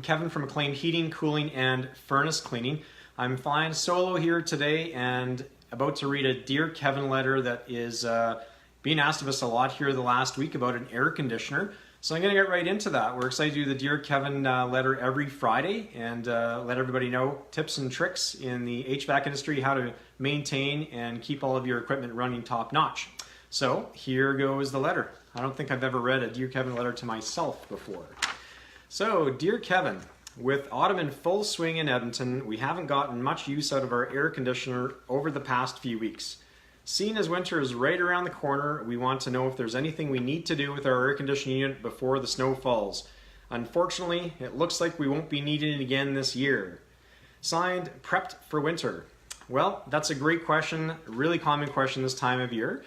Kevin from Acclaimed Heating, Cooling, and Furnace Cleaning. I'm flying solo here today and about to read a Dear Keven letter that is being asked of us a lot here the last week about an air conditioner. So I'm going to get right into that. We're excited to do the Dear Keven letter every Friday and let everybody know tips and tricks in the HVAC industry, how to maintain and keep all of your equipment running top notch. So here goes the letter. I don't think I've ever read a Dear Keven letter to myself before. So, Dear Keven, with autumn in full swing in Edmonton, we haven't gotten much use out of our air conditioner over the past few weeks. Seeing as winter is right around the corner, we want to know if there's anything we need to do with our air conditioning unit before the snow falls. Unfortunately, it looks like we won't be needing it again this year. Signed, Prepped for Winter. Well, that's a great question, a really common question this time of year.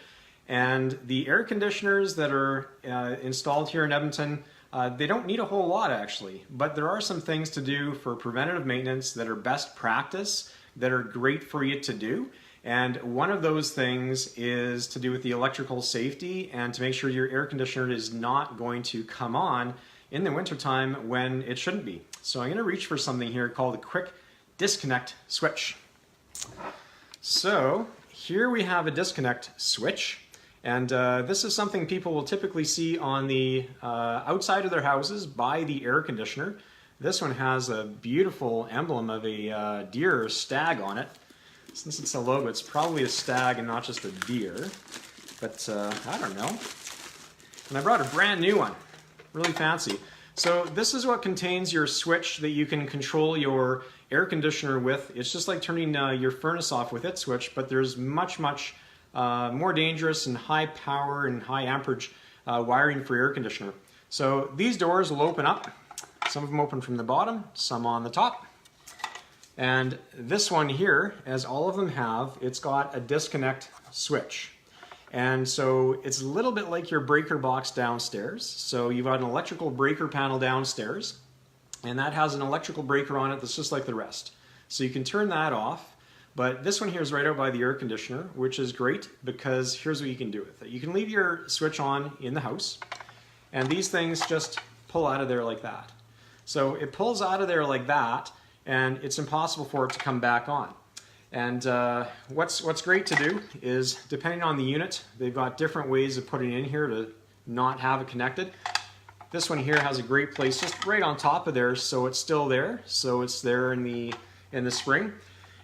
And the air conditioners that are installed here in Edmonton, they don't need a whole lot actually, but there are some things to do for preventative maintenance that are best practice, that are great for you to do. And one of those things is to do with the electrical safety and to make sure your air conditioner is not going to come on in the wintertime when it shouldn't be. So I'm going to reach for something here called a quick disconnect switch. So here we have a disconnect switch. And this is something people will typically see on the outside of their houses by the air conditioner. This one has a beautiful emblem of a deer or stag on it. Since it's a logo, it's probably a stag and not just a deer. But I don't know. And I brought a brand new one, really fancy. So this is what contains your switch that you can control your air conditioner with. It's just like turning your furnace off with its switch, but there's much more dangerous and high power and high amperage wiring for your air conditioner. So these doors will open up. Some of them open from the bottom, some on the top. And this one here, as all of them have, it's got a disconnect switch. And so it's a little bit like your breaker box downstairs. So you've got an electrical breaker panel downstairs, and that has an electrical breaker on it that's just like the rest. So you can turn that off. But this one here is right out by the air conditioner, which is great because here's what you can do with it. You can leave your switch on in the house, and these things just pull out of there like that. So it pulls out of there like that, and it's impossible for it to come back on. And what's great to do is, depending on the unit, they've got different ways of putting it in here to not have it connected. This one here has a great place just right on top of there, so it's still there. So it's there in the spring.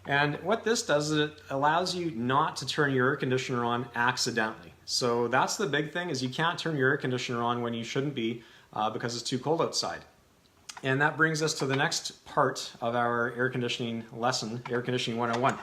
And what this does is it allows you not to turn your air conditioner on accidentally. So that's the big thing, is you can't turn your air conditioner on when you shouldn't be because it's too cold outside. And that brings us to the next part of our air conditioning lesson, Air Conditioning 101.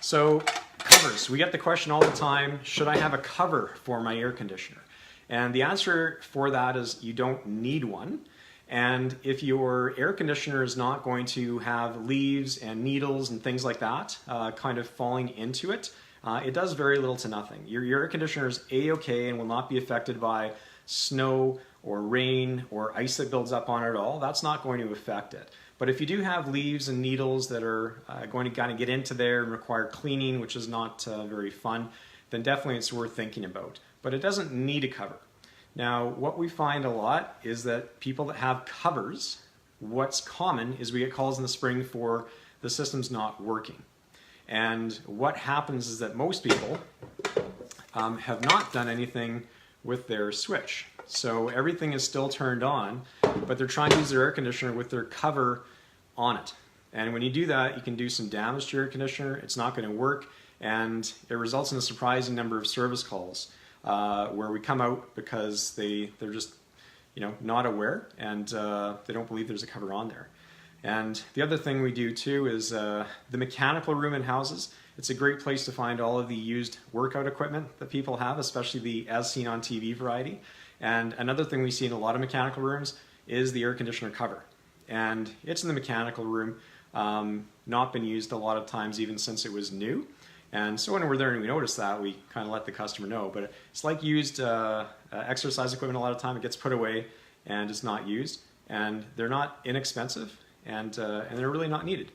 So covers. We get the question all the time, should I have a cover for my air conditioner? And the answer for that is you don't need one. And if your air conditioner is not going to have leaves and needles and things like that kind of falling into it, it does very little to nothing. Your air conditioner is A-okay and will not be affected by snow or rain or ice that builds up on it at all. That's not going to affect it. But if you do have leaves and needles that are going to kind of get into there and require cleaning, which is not very fun, then definitely it's worth thinking about. But it doesn't need a cover. Now, what we find a lot is that people that have covers, what's common is we get calls in the spring for the system's not working. And what happens is that most people have not done anything with their switch. So everything is still turned on, but they're trying to use their air conditioner with their cover on it. And when you do that, you can do some damage to your air conditioner. It's not going to work, and it results in a surprising number of service calls. Where we come out because they're just not aware and they don't believe there's a cover on there. And the other thing we do too is the mechanical room in houses. It's a great place to find all of the used workout equipment that people have, especially the as seen on TV variety. And another thing we see in a lot of mechanical rooms is the air conditioner cover. And it's in the mechanical room, not been used a lot of times even since it was new. And so when we're there and we notice that, we kind of let the customer know. But it's like used exercise equipment a lot of time. It gets put away and is not used. And they're not inexpensive, and they're really not needed.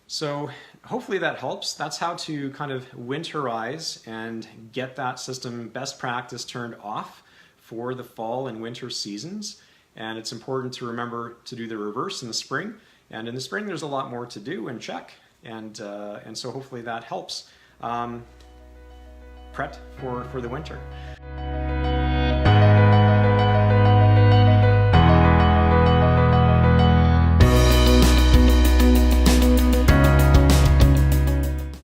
So hopefully that helps. That's how to kind of winterize and get that system best practice turned off for the fall and winter seasons. and it's important to remember to do the reverse in the spring. And in the spring, there's a lot more to do and check, and so hopefully that helps. Pret for the winter.